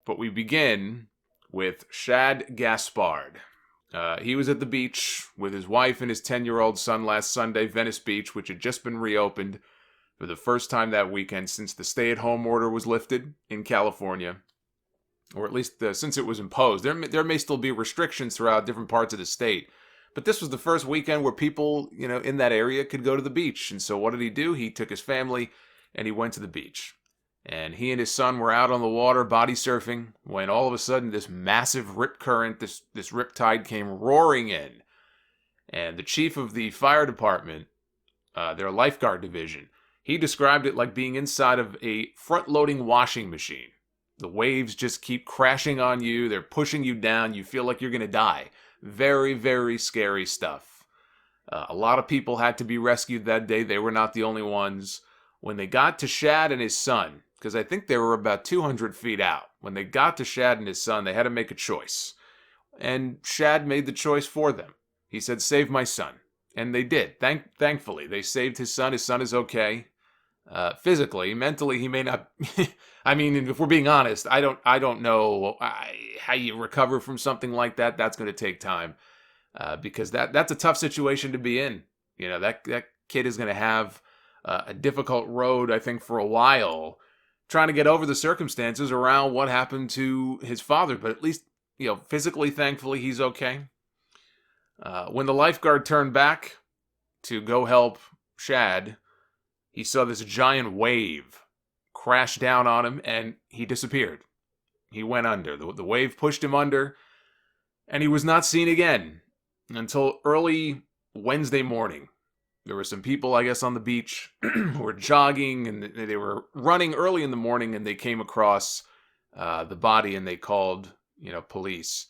But we begin with Shad Gaspard. He was at the beach with his wife and his 10-year-old son last Sunday, Venice Beach, which had just been reopened for the first time that weekend since the stay-at-home order was lifted in California. Or at least since it was imposed. There may still be restrictions throughout different parts of the state. But this was the first weekend where people, in that area could go to the beach. And so what did he do? He took his family and he went to the beach. And he and his son were out on the water body surfing when all of a sudden this massive rip current, this rip tide came roaring in. And the chief of the fire department, their lifeguard division, he described it like being inside of a front-loading washing machine. The waves just keep crashing on you. They're pushing you down. You feel like you're going to die. Very, very scary stuff. A lot of people had to be rescued that day. They were not the only ones. When they got to Shad and his son, because I think they were about 200 feet out, when they got to Shad and his son, they had to make a choice. And Shad made the choice for them. He said, "Save my son." And they did. Thankfully, they saved his son. His son is okay. Physically, mentally, he may not. I mean, if we're being honest, I don't know how you recover from something like that. That's going to take time, because that's a tough situation to be in. That kid is going to have a difficult road, I think, for a while, trying to get over the circumstances around what happened to his father. But at least, physically, thankfully, he's okay. When the lifeguard turned back to go help Shad, he saw this giant wave crash down on him, and he disappeared. He went under. The wave pushed him under, and he was not seen again until early Wednesday morning. There were some people, I guess, on the beach who were jogging, and they were running early in the morning, and they came across the body, and they called, police.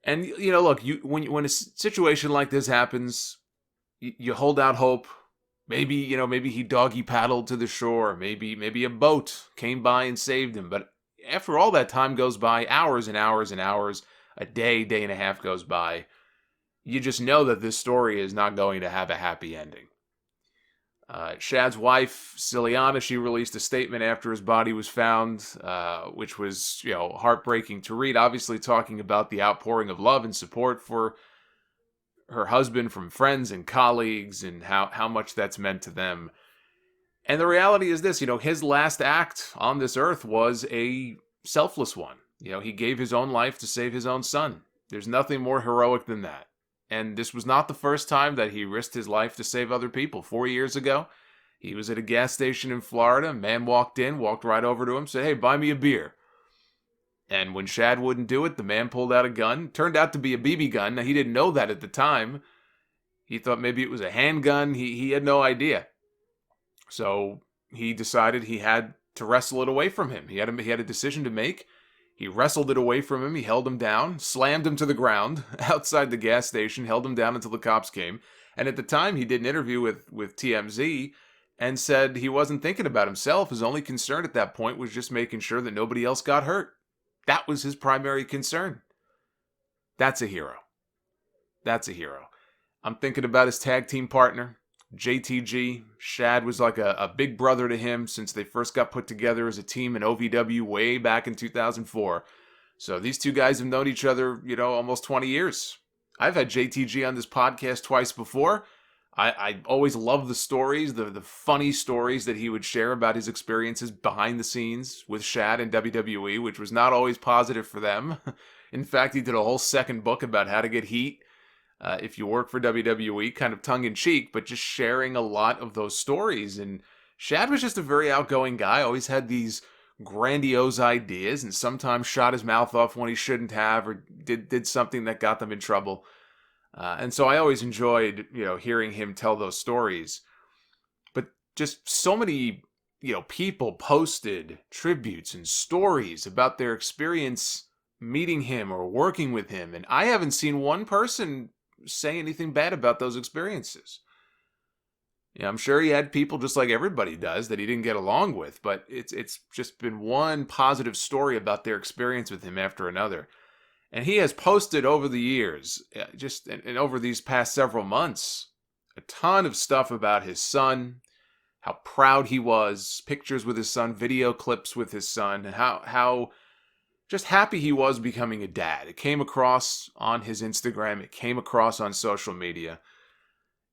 And, look, when a situation like this happens, you hold out hope. Maybe he doggy paddled to the shore. Maybe a boat came by and saved him. But after all that time goes by, hours and hours and hours, a day and a half goes by, you just know that this story is not going to have a happy ending. Shad's wife, Ciliana, she released a statement after his body was found, which was, heartbreaking to read. Obviously talking about the outpouring of love and support for her husband from friends and colleagues, and how much that's meant to them. And the reality is this, his last act on this earth was a selfless one. He gave his own life to save his own son. There's nothing more heroic than that. And this was not the first time that he risked his life to save other people. 4 years ago, he was at a gas station in Florida. A man walked right over to him, said, "Hey, buy me a beer." And when Shad wouldn't do it, the man pulled out a gun. Turned out to be a BB gun. Now, he didn't know that at the time. He thought maybe it was a handgun. He had no idea. So he decided he had to wrestle it away from him. He had a decision to make. He wrestled it away from him. He held him down, slammed him to the ground outside the gas station, held him down until the cops came. And at the time, he did an interview with TMZ and said he wasn't thinking about himself. His only concern at that point was just making sure that nobody else got hurt. That was his primary concern. That's a hero. That's a hero. I'm thinking about his tag team partner, JTG. Shad was like a big brother to him since they first got put together as a team in OVW way back in 2004. So these two guys have known each other, almost 20 years. I've had JTG on this podcast twice before. I always love the stories, the funny stories that he would share about his experiences behind the scenes with Shad and WWE, which was not always positive for them. In fact, he did a whole second book about how to get heat if you work for WWE, kind of tongue-in-cheek, but just sharing a lot of those stories. And Shad was just a very outgoing guy, always had these grandiose ideas, and sometimes shot his mouth off when he shouldn't have, or did something that got them in trouble. And so I always enjoyed, hearing him tell those stories. But just so many, people posted tributes and stories about their experience meeting him or working with him. And I haven't seen one person say anything bad about those experiences. I'm sure he had people just like everybody does that he didn't get along with, but it's just been one positive story about their experience with him after another. And he has posted over the years, and over these past several months, a ton of stuff about his son, how proud he was, pictures with his son, video clips with his son, and how just happy he was becoming a dad. It came across on his Instagram. It came across on social media.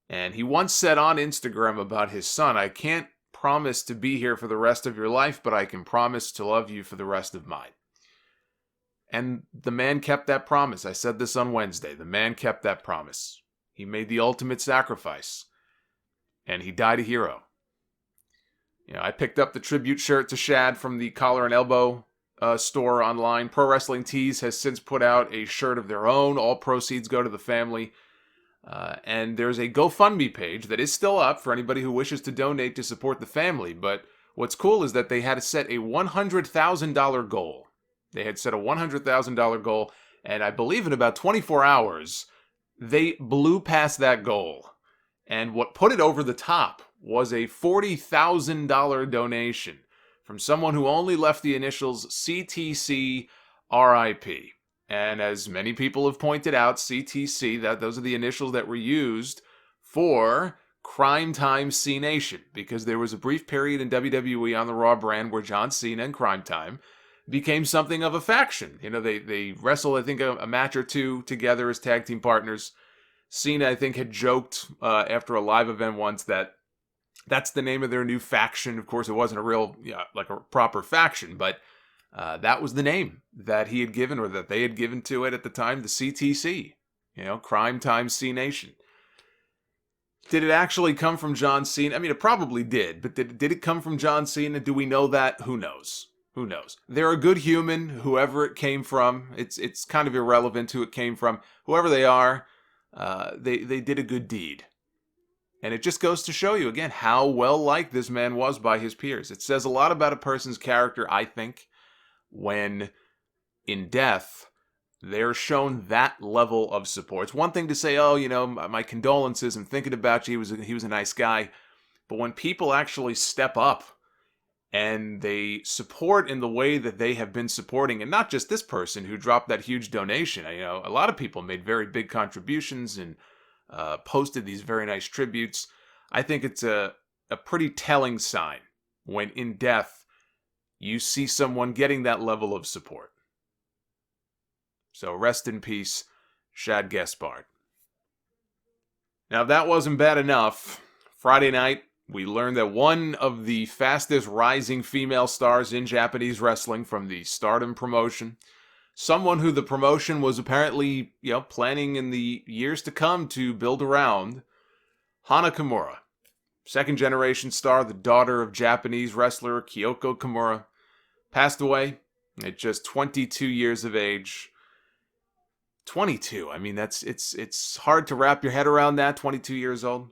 And he once said on Instagram about his son, I can't promise to be here for the rest of your life, but I can promise to love you for the rest of mine. And the man kept that promise. I said this on Wednesday. The man kept that promise. He made the ultimate sacrifice. And he died a hero. I picked up the tribute shirt to Shad from the Collar and Elbow store online. Pro Wrestling Tees has since put out a shirt of their own. All proceeds go to the family. And there's a GoFundMe page that is still up for anybody who wishes to donate to support the family. But what's cool is that they had to set a $100,000 goal. They had set a $100,000 goal, and I believe in about 24 hours, they blew past that goal. And what put it over the top was a $40,000 donation from someone who only left the initials CTC RIP. And as many people have pointed out, CTC, those are the initials that were used for Cryme, Tyme, C Nation, because there was a brief period in WWE on the Raw brand where John Cena and Cryme Tyme became something of a faction. They wrestled, I think, a match or two together as tag team partners. Cena, I think, had joked after a live event once that that's the name of their new faction. Of course, it wasn't a real, like a proper faction, but that was the name that he had given, or that they had given to it at the time, the CTC. Cryme, Tyme, C Nation. Did it actually come from John Cena? I mean, it probably did, but did it come from John Cena? Do we know that? Who knows? Who knows? They're a good human, whoever it came from. It's kind of irrelevant who it came from. Whoever they are, they did a good deed. And it just goes to show you, again, how well-liked this man was by his peers. It says a lot about a person's character, I think, when in death, they're shown that level of support. It's one thing to say, my condolences, I'm thinking about you, he was a nice guy. But when people actually step up and they support in the way that they have been supporting, and not just this person who dropped that huge donation. A lot of people made very big contributions and posted these very nice tributes. I think it's a pretty telling sign when in death you see someone getting that level of support. So rest in peace, Shad Gaspard. Now, if that wasn't bad enough, Friday night, we learned that one of the fastest rising female stars in Japanese wrestling from the Stardom promotion, someone who the promotion was apparently, planning in the years to come to build around, Hana Kimura, second generation star, the daughter of Japanese wrestler Kyoko Kimura, passed away at just 22 years of age. 22, I mean, it's hard to wrap your head around that, 22 years old.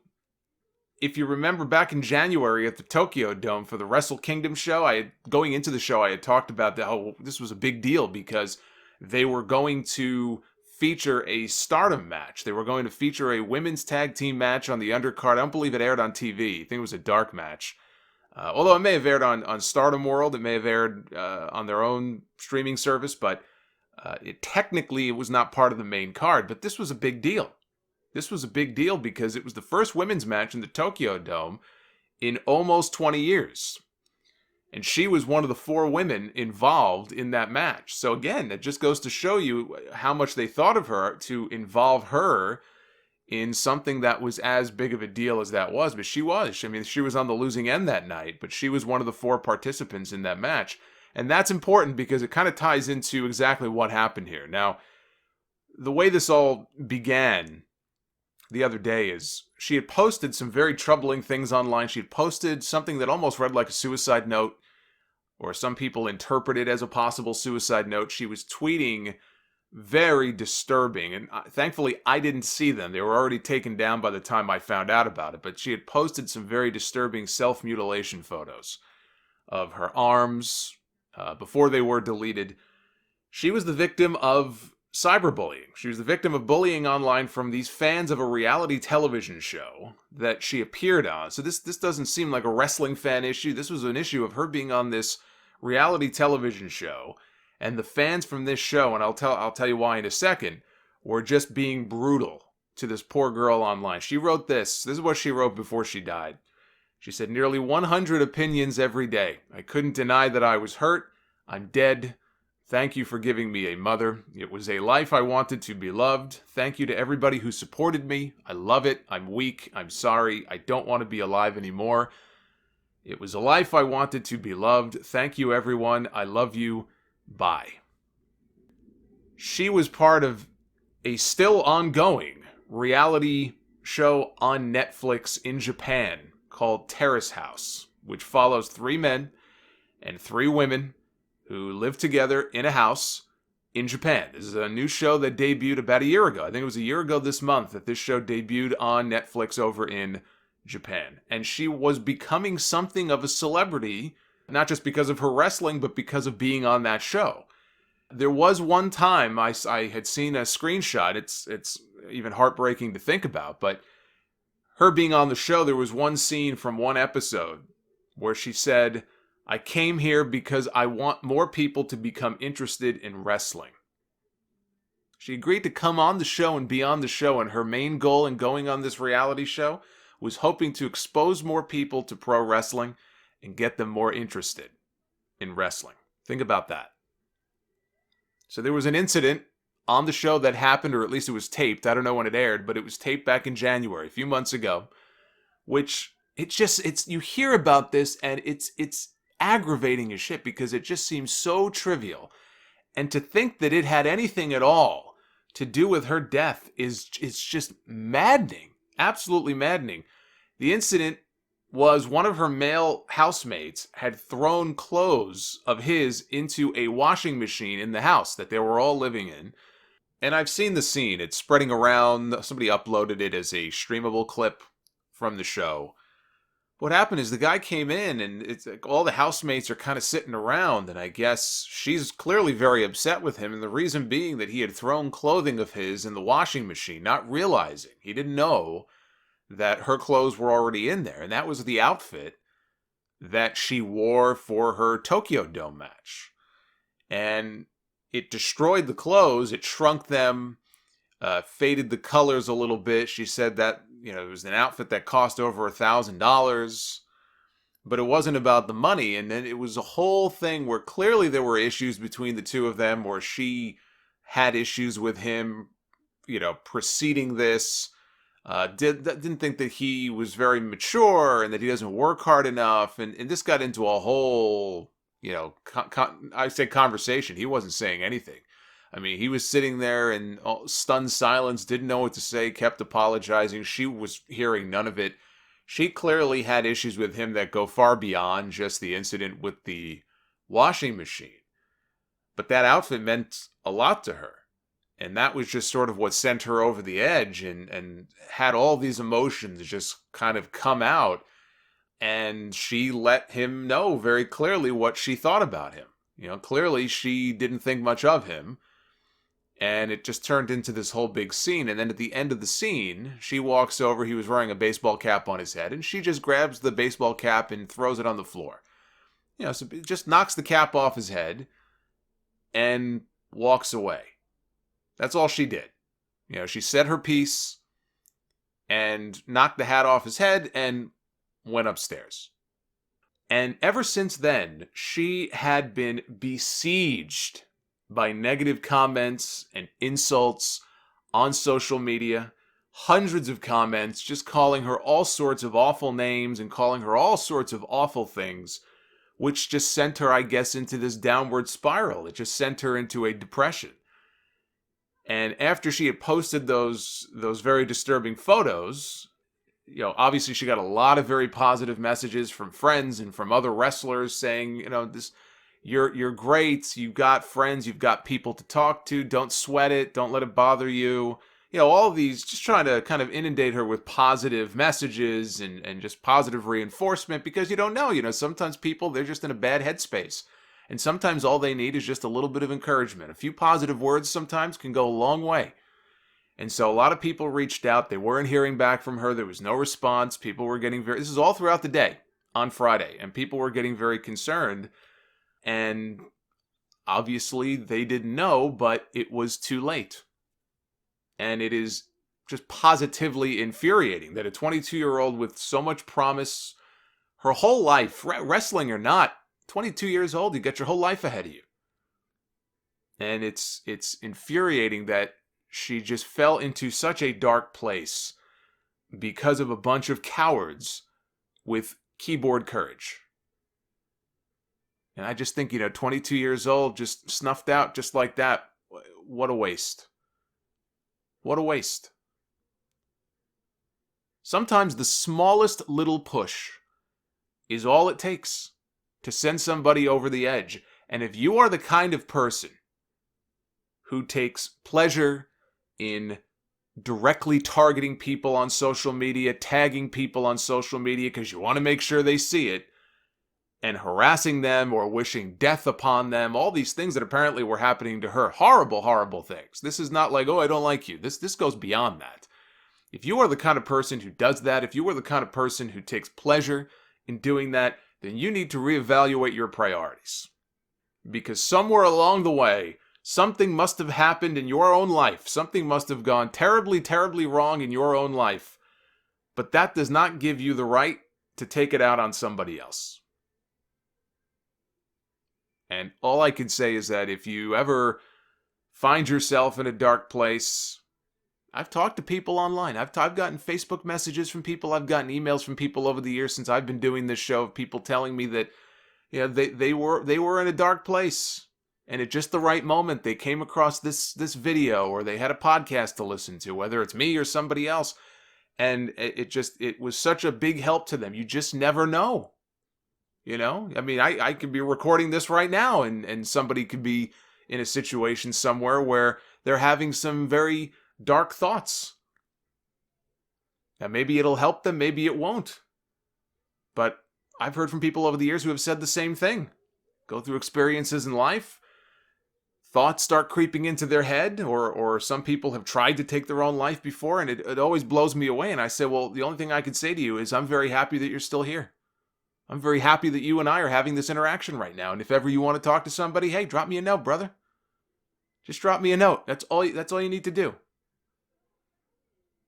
If you remember back in January at the Tokyo Dome for the Wrestle Kingdom show, going into the show, I had talked about how this was a big deal because they were going to feature a Stardom match. They were going to feature a women's tag team match on the undercard. I don't believe it aired on TV. I think it was a dark match. Although it may have aired on Stardom World. It may have aired on their own streaming service, but it was not part of the main card. But this was a big deal. This was a big deal because it was the first women's match in the Tokyo Dome in almost 20 years. And she was one of the 4 women involved in that match. So again, it just goes to show you how much they thought of her to involve her in something that was as big of a deal as that was. But she was. I mean, she was on the losing end that night, but she was one of the 4 participants in that match. And that's important because it kind of ties into exactly what happened here. Now, the way this all began the other day is she had posted some very troubling things online. She had posted something that almost read like a suicide note, or some people interpret it as a possible suicide note. She was tweeting very disturbing, and thankfully I didn't see them. They were already taken down by the time I found out about it, but she had posted some very disturbing self-mutilation photos of her arms before they were deleted. She was the victim of cyberbullying. She was the victim of bullying online from these fans of a reality television show that she appeared on. So this doesn't seem like a wrestling fan issue. This was an issue of her being on this reality television show, and the fans from this show, and I'll tell you why in a second, were just being brutal to this poor girl online. She wrote this. This is what she wrote before she died. She said, "Nearly 100 opinions every day. I couldn't deny that I was hurt. I'm dead. Thank you for giving me a mother. It was a life I wanted to be loved. Thank you to everybody who supported me. I love it. I'm weak. I'm sorry. I don't want to be alive anymore. It was a life I wanted to be loved. Thank you, everyone. I love you. Bye. She was part of a still ongoing reality show on Netflix in Japan called Terrace House, which follows 3 men and 3 women who live together in a house in Japan. This is a new show that debuted about a year ago. I think it was a year ago this month that this show debuted on Netflix over in Japan. And she was becoming something of a celebrity, not just because of her wrestling, but because of being on that show. There was one time I had seen a screenshot. It's even heartbreaking to think about, but her being on the show, there was one scene from one episode where she said, "I came here because I want more people to become interested in wrestling." She agreed to come on the show and be on the show, and her main goal in going on this reality show was hoping to expose more people to pro wrestling and get them more interested in wrestling. Think about that. So there was an incident on the show that happened, or at least it was taped. I don't know when it aired, but it was taped back in January, a few months ago, which you hear about this and it's aggravating as shit because it just seems so trivial. And to think that it had anything at all to do with her death it's just maddening. Absolutely maddening. The incident was one of her male housemates had thrown clothes of his into a washing machine in the house that they were all living in. And I've seen the scene. It's spreading around. Somebody uploaded it as a streamable clip from the show. What happened is the guy came in and it's like all the housemates are kind of sitting around, and I guess she's clearly very upset with him, and the reason being that he had thrown clothing of his in the washing machine, not realizing. He didn't know that her clothes were already in there, and that was the outfit that she wore for her Tokyo Dome match. And it destroyed the clothes, it shrunk them, faded the colors a little bit. She said that, it was an outfit that cost over $1,000, but it wasn't about the money. And then it was a whole thing where clearly there were issues between the two of them, where she had issues with him, preceding this. Didn't think that he was very mature and that he doesn't work hard enough. And this got into a whole, I say conversation. He wasn't saying anything. I mean, he was sitting there in stunned silence, didn't know what to say, kept apologizing. She was hearing none of it. She clearly had issues with him that go far beyond just the incident with the washing machine. But that outfit meant a lot to her. And that was just sort of what sent her over the edge and had all these emotions just kind of come out. And she let him know very clearly what she thought about him. Clearly she didn't think much of him. And it just turned into this whole big scene. And then at the end of the scene, she walks over. He was wearing a baseball cap on his head. And she just grabs the baseball cap and throws it on the floor. So it just knocks the cap off his head and walks away. That's all she did. She said her piece and knocked the hat off his head and went upstairs. And ever since then, she had been besieged by negative comments and insults on social media. Hundreds of comments just calling her all sorts of awful names and calling her all sorts of awful things, which just sent her, I guess, into this downward spiral. It just sent her into a depression. And after she had posted those very disturbing photos, obviously she got a lot of very positive messages from friends and from other wrestlers saying, you're great, you've got friends, you've got people to talk to, don't sweat it, don't let it bother you. All of these, just trying to kind of inundate her with positive messages and just positive reinforcement, because you don't know, sometimes people, they're just in a bad headspace. And sometimes all they need is just a little bit of encouragement. A few positive words sometimes can go a long way. And so a lot of people reached out. They weren't hearing back from her. There was no response. People were getting this is all throughout the day on Friday. And people were getting very concerned. And obviously they didn't know, but it was too late. And it is just positively infuriating that a 22-year-old with so much promise, her whole life, wrestling or not, 22 years old, you got your whole life ahead of you. And it's infuriating that she just fell into such a dark place because of a bunch of cowards with keyboard courage. And I just think, 22 years old, just snuffed out just like that. What a waste. What a waste. Sometimes the smallest little push is all it takes to send somebody over the edge. And if you are the kind of person who takes pleasure in directly targeting people on social media, tagging people on social media because you want to make sure they see it, and harassing them or wishing death upon them, all these things that apparently were happening to her, horrible, horrible things. This is not like, oh, I don't like you. This goes beyond that. If you are the kind of person who does that, if you are the kind of person who takes pleasure in doing that, then you need to reevaluate your priorities. Because somewhere along the way, something must have happened in your own life. Something must have gone terribly, terribly wrong in your own life. But that does not give you the right to take it out on somebody else. And all I can say is that if you ever find yourself in a dark place, I've talked to people online. I've gotten Facebook messages from people. I've gotten emails from people over the years since I've been doing this show of people telling me that they were in a dark place. And at just the right moment, they came across this video, or they had a podcast to listen to, whether it's me or somebody else. And it was such a big help to them. You just never know. I mean, I could be recording this right now, and somebody could be in a situation somewhere where they're having some very dark thoughts. Now, maybe it'll help them, maybe it won't. But I've heard from people over the years who have said the same thing. Go through experiences in life, thoughts start creeping into their head, or some people have tried to take their own life before, and it always blows me away. And I say, well, the only thing I can say to you is I'm very happy that you're still here. I'm very happy that you and I are having this interaction right now. And if ever you want to talk to somebody, hey, drop me a note, brother. Just drop me a note. That's all you need to do.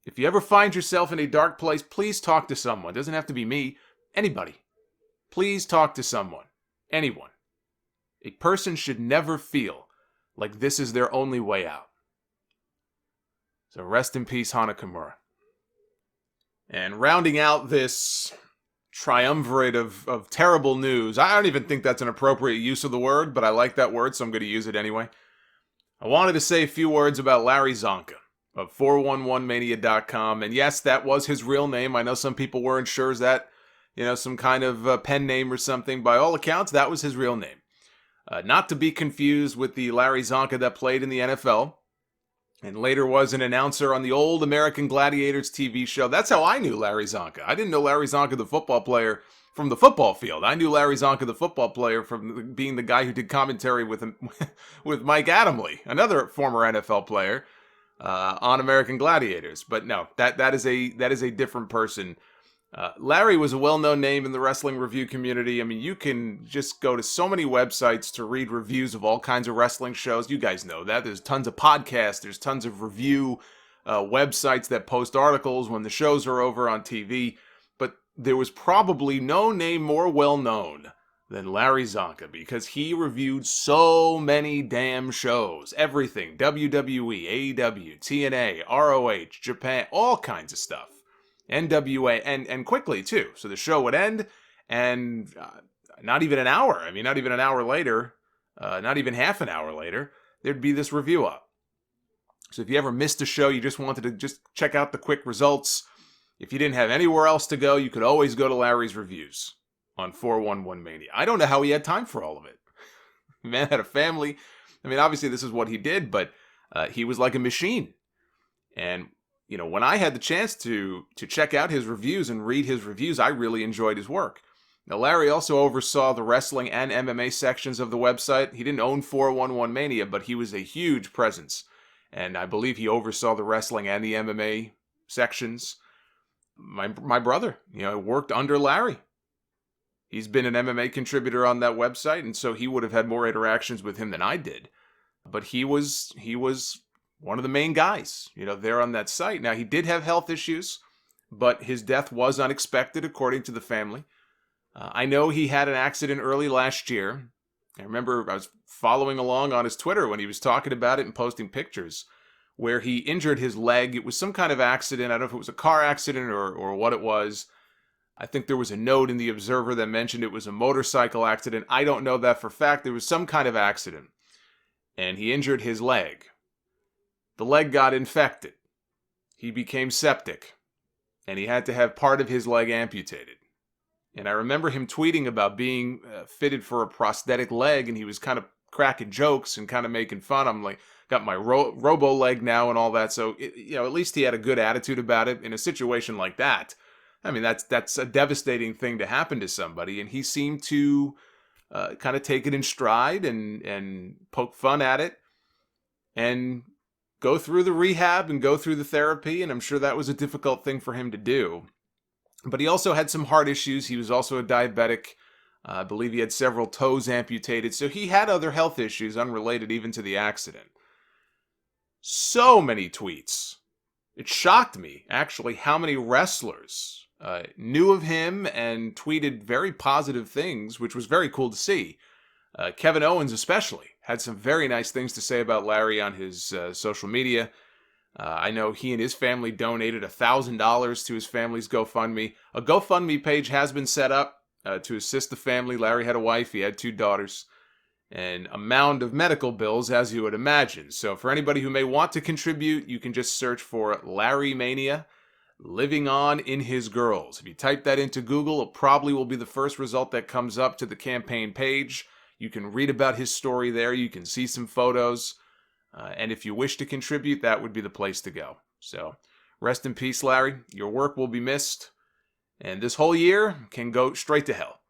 If you ever find yourself in a dark place, please talk to someone. It doesn't have to be me. Anybody. Please talk to someone. Anyone. A person should never feel like this is their only way out. So rest in peace, Hana Kimura. And rounding out this triumvirate of terrible news. I don't even think that's an appropriate use of the word, but I like that word, so I'm going to use it anyway. I wanted to say a few words about Larry Csonka of 411mania.com. And yes, that was his real name. I know some people weren't sure. Is that, some kind of pen name or something? By all accounts, that was his real name. Not to be confused with the Larry Csonka that played in the NFL and later was an announcer on the old American Gladiators TV show. That's how I knew Larry Csonka. I didn't know Larry Csonka, the football player, from the football field. I knew Larry Csonka, the football player, from being the guy who did commentary with Mike Adamle, another former NFL player, on American Gladiators. But no, that is a different person. Larry was a well-known name in the wrestling review community. I mean, you can just go to so many websites to read reviews of all kinds of wrestling shows. You guys know that. There's tons of podcasts. There's tons of review websites that post articles when the shows are over on TV. But there was probably no name more well-known than Larry Csonka, because he reviewed so many damn shows. Everything. WWE, AEW, TNA, ROH, Japan, all kinds of stuff. NWA, and quickly, too. So the show would end, and not even an hour. I mean, not even an hour later, not even half an hour later, there'd be this review up. So if you ever missed a show, you just wanted to just check out the quick results, if you didn't have anywhere else to go, you could always go to Larry's reviews on 411 Mania. I don't know how he had time for all of it. The man had a family. I mean, obviously this is what he did, but he was like a machine. And when I had the chance to check out his reviews and read his reviews, I really enjoyed his work. Now, Larry also oversaw the wrestling and MMA sections of the website. He didn't own 411 Mania, but he was a huge presence. And I believe he oversaw the wrestling and the MMA sections. My brother, worked under Larry. He's been an MMA contributor on that website, and so he would have had more interactions with him than I did. But he was one of the main guys, there on that site. Now, he did have health issues, but his death was unexpected, according to the family. I know he had an accident early last year, I remember I was following along on his Twitter when he was talking about it and posting pictures where he injured his leg. It was some kind of accident. I don't know if it was a car accident or what it was. I think there was a note in the Observer that mentioned it was a motorcycle accident. I don't know that for fact. There was some kind of accident. And he injured his leg. The leg got infected. He became septic. And he had to have part of his leg amputated. And I remember him tweeting about being fitted for a prosthetic leg, and he was kind of cracking jokes and kind of making fun. I'm like, got my robo leg now and all that. So, at least he had a good attitude about it in a situation like that. I mean, that's a devastating thing to happen to somebody, and he seemed to kind of take it in stride and poke fun at it and go through the rehab and go through the therapy, and I'm sure that was a difficult thing for him to do. But he also had some heart issues. He was also a diabetic. I believe he had several toes amputated, so he had other health issues unrelated even to the accident. So many tweets. It shocked me, actually, how many wrestlers knew of him and tweeted very positive things, which was very cool to see. Kevin Owens especially had some very nice things to say about Larry on his social media. I know he and his family donated $1,000 to his family's GoFundMe. A GoFundMe page has been set up to assist the family. Larry had a wife, he had 2 daughters, and a mound of medical bills, as you would imagine. So for anybody who may want to contribute, you can just search for Larry Mania, Living On in His Girls. If you type that into Google, it probably will be the first result that comes up to the campaign page. You can read about his story there. You can see some photos. And if you wish to contribute, that would be the place to go. So rest in peace, Larry. Your work will be missed. And this whole year can go straight to hell.